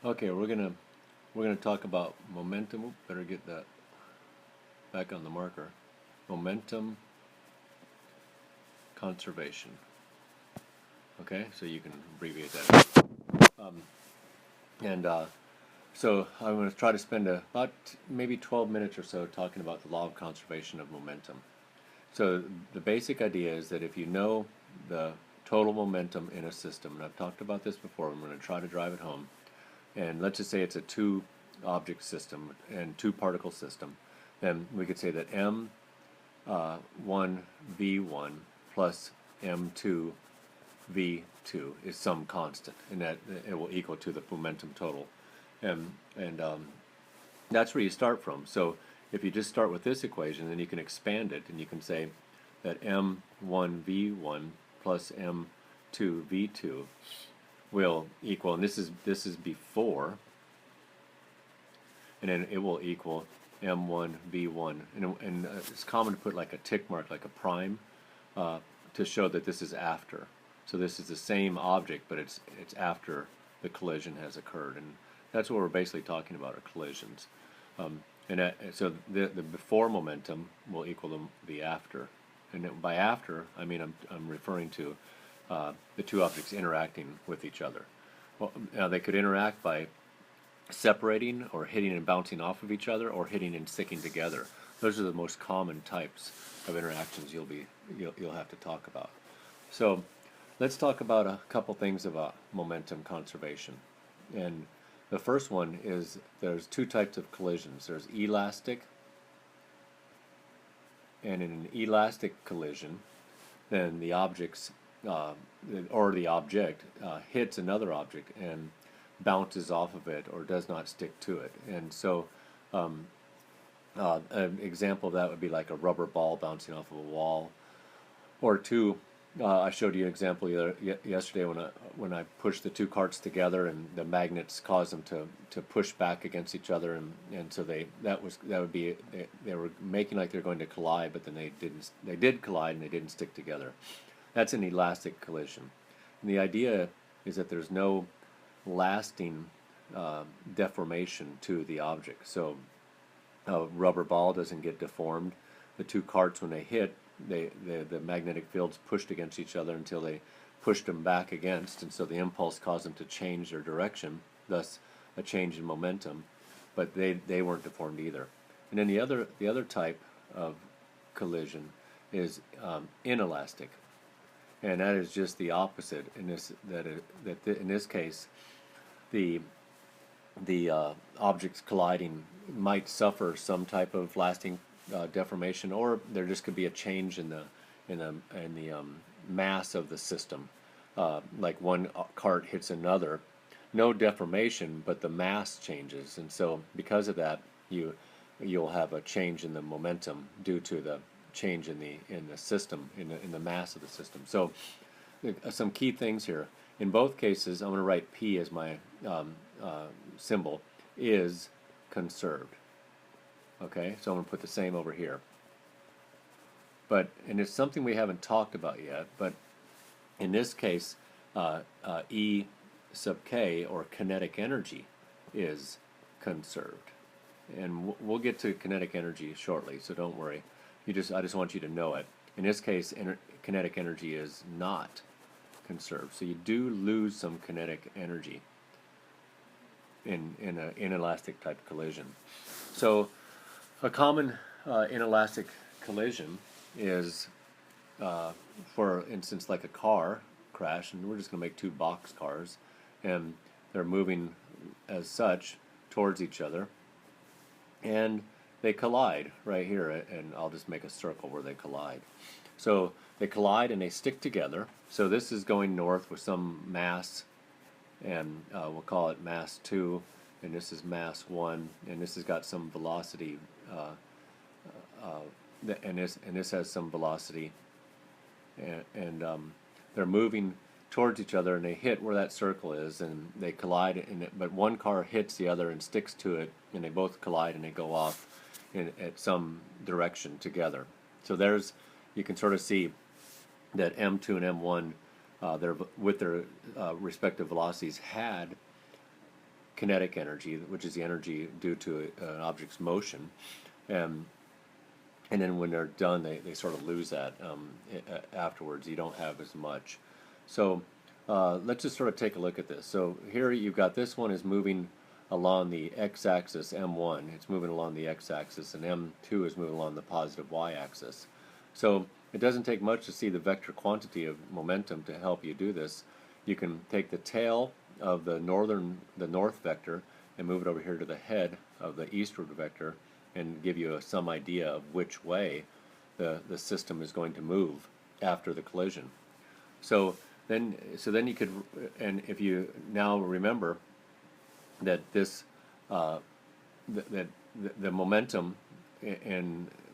Okay, we're gonna talk about momentum. Oop, better get that back on the marker. Momentum conservation. Okay, so you can abbreviate that. And so I'm going to try to spend about maybe 12 minutes or so talking about the law of conservation of momentum. So the basic idea is that if you know the total momentum in a system, and I've talked about this before, I'm going to try to drive it home. And let's just say it's a two object system and two particle system, then we could say that M1 V1 plus M2 V2 is some constant, and that it will equal to the momentum total. And that's where you start from. So if you just start with this equation, then you can expand it, and you can say that M1 V1 plus M2 V2 will equal, and this is before, and then it will equal M1 V1, and it's common to put like a tick mark, like a prime, to show that this is after. So this is the same object, but it's after the collision has occurred, and that's what we're basically talking about, are collisions. So the before momentum will equal the after, and by after I mean I'm referring to the two objects interacting with each other. Well, now they could interact by separating or hitting and bouncing off of each other, or hitting and sticking together. Those are the most common types of interactions you'll have to talk about. So let's talk about a couple things about momentum conservation. And the first one is there's two types of collisions. There's elastic, and in an elastic collision, then the objects or the object hits another object and bounces off of it or does not stick to it. And so an example of that would be like a rubber ball bouncing off of a wall, or two. I showed you an example yesterday when I pushed the two carts together, and the magnets caused them to push back against each other, and so they were making like they're going to collide, but then they did collide and they didn't stick together. That's an elastic collision. And the idea is that there's no lasting deformation to the object. So a rubber ball doesn't get deformed. The two carts, when they hit, the magnetic fields pushed against each other until they pushed them back against, and so the impulse caused them to change their direction, thus a change in momentum, but they weren't deformed either. And then the other type of collision is inelastic, and that is just the opposite. In this case, the objects colliding might suffer some type of lasting deformation, or there just could be a change in the mass of the system. Like one cart hits another, no deformation, but the mass changes, and so because of that, you'll have a change in the momentum due to the change in the system, in the mass of the system. So some key things here. In both cases, I'm going to write P as my symbol, is conserved. Okay, so I'm going to put the same over here. And it's something we haven't talked about yet, but in this case, E sub K, or kinetic energy, is conserved. And we'll get to kinetic energy shortly, so don't worry. I just want you to know it. In this case, kinetic energy is not conserved, so you do lose some kinetic energy in an inelastic type collision. So a common inelastic collision is, for instance, like a car crash, and we're just going to make two box cars, and they're moving as such towards each other, and they collide right here, and I'll just make a circle where they collide. So they collide and they stick together. So this is going north with some mass, and we'll call it mass 2, and this is mass 1, and this has got some velocity, and this has some velocity, and they're moving towards each other, and they hit where that circle is, and they collide, but one car hits the other and sticks to it, and they both collide and they go off at some direction together. So you can sort of see that M2 and M1, with their respective velocities, had kinetic energy, which is the energy due to an object's motion, and then when they're done, they sort of lose that afterwards. You don't have as much. So let's just sort of take a look at this. So here you've got this one is moving along the x-axis, m1. It's moving along the x-axis, and m2 is moving along the positive y-axis. So it doesn't take much to see the vector quantity of momentum to help you do this. You can take the tail of the north vector and move it over here to the head of the eastward vector and give you some idea of which way the system is going to move after the collision. So then you could, and if you now remember that this that the momentum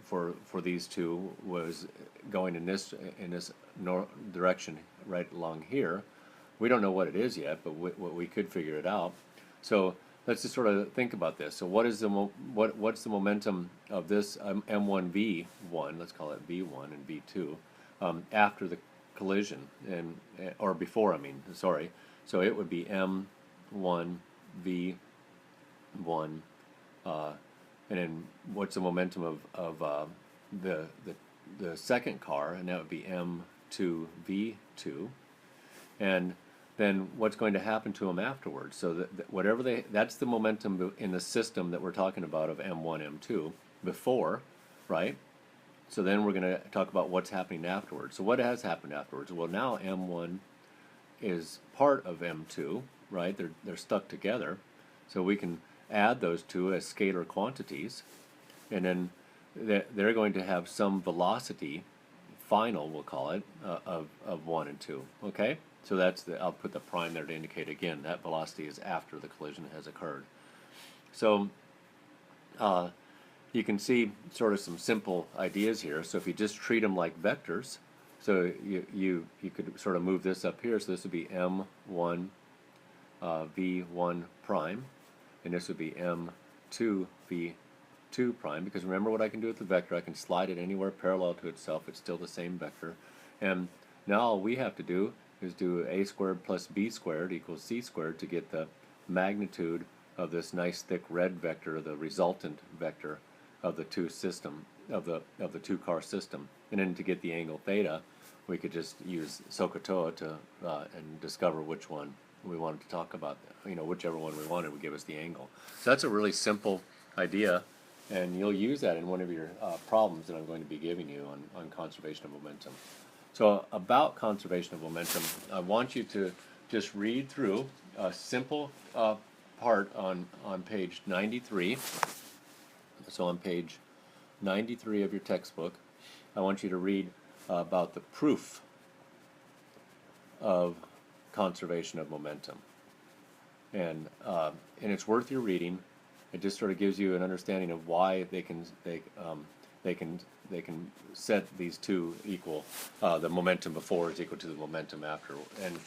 for these two was going in this direction right along here. We don't know what it is yet, but we could figure it out. So let's just sort of think about this. So what's the momentum of this M1V1? Let's call it V1 and V2 after the collision, or before. I mean, sorry. So it would be M1 V1, and then what's the momentum of the second car, and that would be M2 V2, and then what's going to happen to them afterwards. So that that's the momentum in the system that we're talking about of M1, M2 before, right? So then we're going to talk about what's happening afterwards. So what has happened afterwards? Well, now M1 is part of M2, right? They're stuck together. So we can add those two as scalar quantities, and then they're going to have some velocity, final we'll call it, of 1 and 2, okay? So I'll put the prime there to indicate again that velocity is after the collision has occurred. So you can see sort of some simple ideas here. So if you just treat them like vectors, so you could sort of move this up here. So this would be M1 V1 prime, and this would be M2 V2 prime, because remember what I can do with the vector, I can slide it anywhere parallel to itself. It's still the same vector. And now all we have to do is do a squared plus b squared equals c squared to get the magnitude of this nice thick red vector, the resultant vector of the two two car system. And then to get the angle theta, we could just use SOHCAHTOA to and discover which one we wanted to talk about. Whichever one we wanted would give us the angle. So that's a really simple idea, and you'll use that in one of your problems that I'm going to be giving you on conservation of momentum. So about conservation of momentum, I want you to just read through a simple part on page 93. So on page 93 of your textbook, I want you to read about the proof of conservation of momentum. And it's worth your reading. It just sort of gives you an understanding of why they can set these two equal. The momentum before is equal to the momentum after, and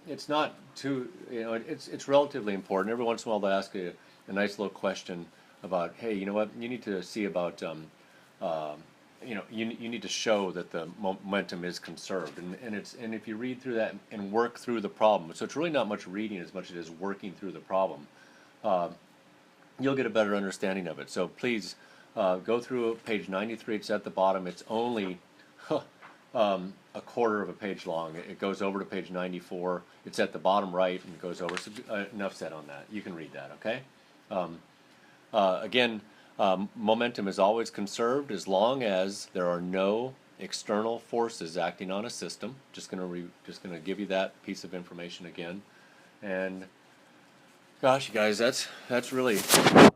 it's not too, it's relatively important. Every once in a while they'll ask you a nice little question about, hey, you know what, you need to see about you need to show that the momentum is conserved, and if you read through that and work through the problem, so it's really not much reading as much as it is working through the problem, you'll get a better understanding of it. So please go through page 93. It's at the bottom. It's only a quarter of a page long. It goes over to page 94. It's at the bottom right and goes over. So enough said on that. You can read that, okay? Again, momentum is always conserved as long as there are no external forces acting on a system. Just gonna give you that piece of information again. And gosh, you guys, that's really not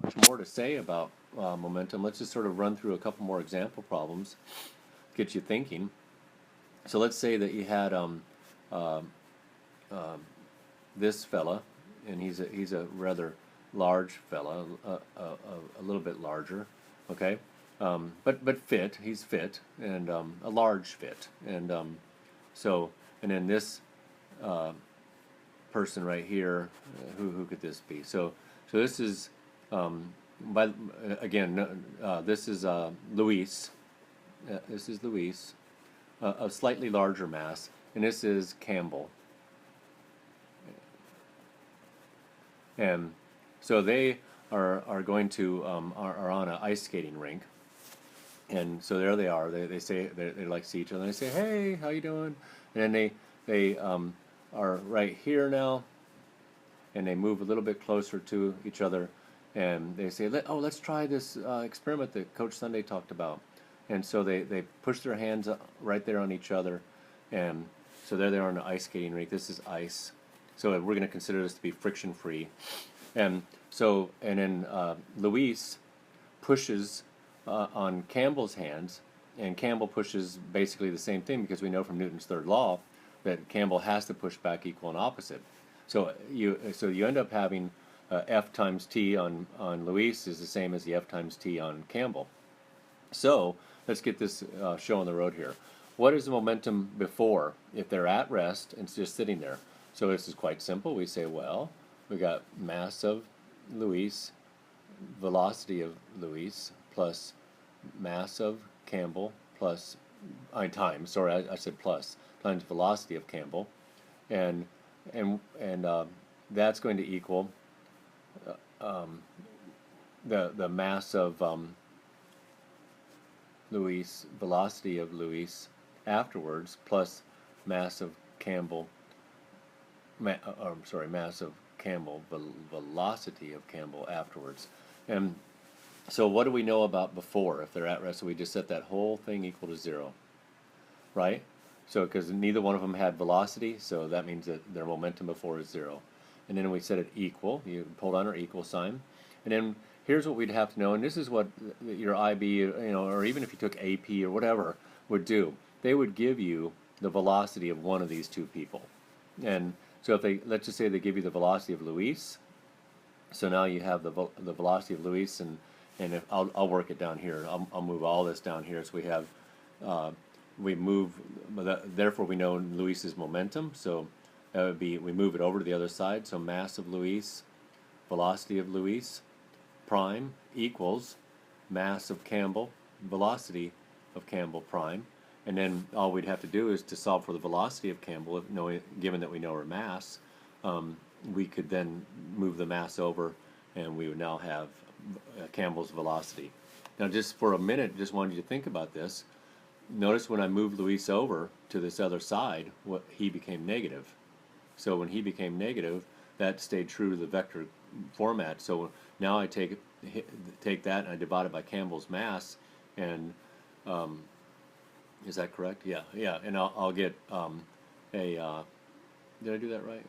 much more to say about momentum. Let's just sort of run through a couple more example problems, get you thinking. So let's say that you had this fella, and he's a rather large fella, a little bit larger, okay, but fit. He's fit, and a large fit, and and then this person right here, who could this be? So this is this is Luis. This is Luis, a slightly larger mass, and this is Campbell. And so they are going to are on an ice skating rink, and so there they are. They say they like see each other. And they say, "Hey, how you doing?" And then they are right here now, and they move a little bit closer to each other, and they say, let's try this experiment that Coach Sunday talked about." And so they push their hands right there on each other, and so there they are on the ice skating rink. This is ice, so we're going to consider this to be friction free. And so, and then Luis pushes on Campbell's hands, and Campbell pushes basically the same thing, because we know from Newton's third law that Campbell has to push back equal and opposite. So you end up having F times T on Luis is the same as the F times T on Campbell. So let's get this show on the road here. What is the momentum before if they're at rest and just sitting there? So this is quite simple. We say, well, we got mass of Luis, velocity of Luis, plus mass of Campbell, plus times. Sorry, I said plus, times velocity of Campbell, and that's going to equal the mass of Luis, velocity of Luis afterwards, plus mass of Campbell, mass of Campbell, velocity of Campbell afterwards. And so what do we know about before if they're at rest? So we just set that whole thing equal to 0, right? So because neither one of them had velocity, so that means that their momentum before is 0. And then we set it equal. You pull down our equal sign. And then here's what we'd have to know, and this is what your IB, or even if you took AP or whatever, would do. They would give you the velocity of one of these two people. And so if let's just say they give you the velocity of Luis, so now you have the velocity of Luis, and if I'll work it down here. I'll move all this down here. So we have therefore we know Luis's momentum. So that would be, we move it over to the other side. So mass of Luis, velocity of Luis prime equals mass of Campbell, velocity of Campbell prime. And then all we'd have to do is to solve for the velocity of Campbell, given that we know her mass. We could then move the mass over, and we would now have Campbell's velocity. Now, just for a minute, just wanted you to think about this. Notice when I moved Luis over to this other side, he became negative. So when he became negative, that stayed true to the vector format. So now I take that and I divide it by Campbell's mass, and is that correct? Yeah, and I'll get did I do that right?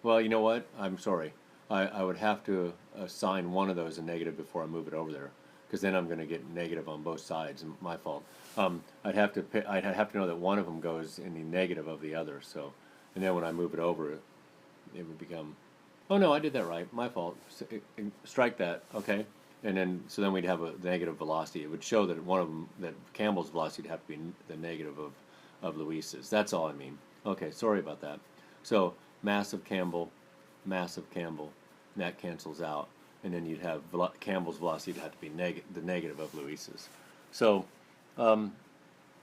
Well, you know what? I'm sorry. I would have to assign one of those a negative before I move it over there, because then I'm going to get negative on both sides. My fault. I'd have to know that one of them goes in the negative of the other. So, and then when I move it over, it would become. Oh no, I did that right. My fault. Strike that. Okay. And then so we'd have a negative velocity. It would show that one of them, that Campbell's velocity would have to be the negative of Luis's. That's all I mean. Okay. Sorry about that. So mass of Campbell, and that cancels out, and then you'd have Campbell's velocity would have to be the negative of Luis's. So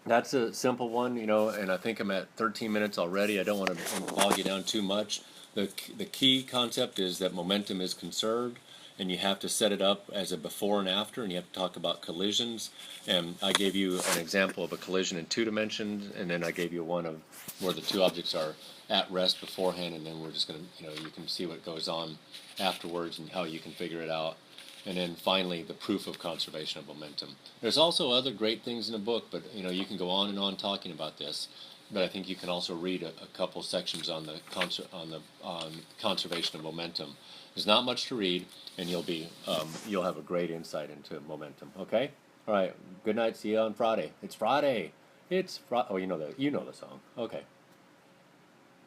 that's a simple one, and I think I'm at 13 minutes already. I don't want to bog you down too much. The key concept is that momentum is conserved, and you have to set it up as a before and after, and you have to talk about collisions. And I gave you an example of a collision in 2 dimensions, and then I gave you one of where the two objects are at rest beforehand, and then we're just going to, you can see what goes on afterwards and how you can figure it out. And then finally, the proof of conservation of momentum. There's also other great things in the book, but you can go on and on talking about this. But I think you can also read a couple sections on the conservation of momentum. There's not much to read, and you'll have a great insight into momentum. Okay. All right. Good night. See you on Friday. It's Friday. Oh, you know the song. Okay.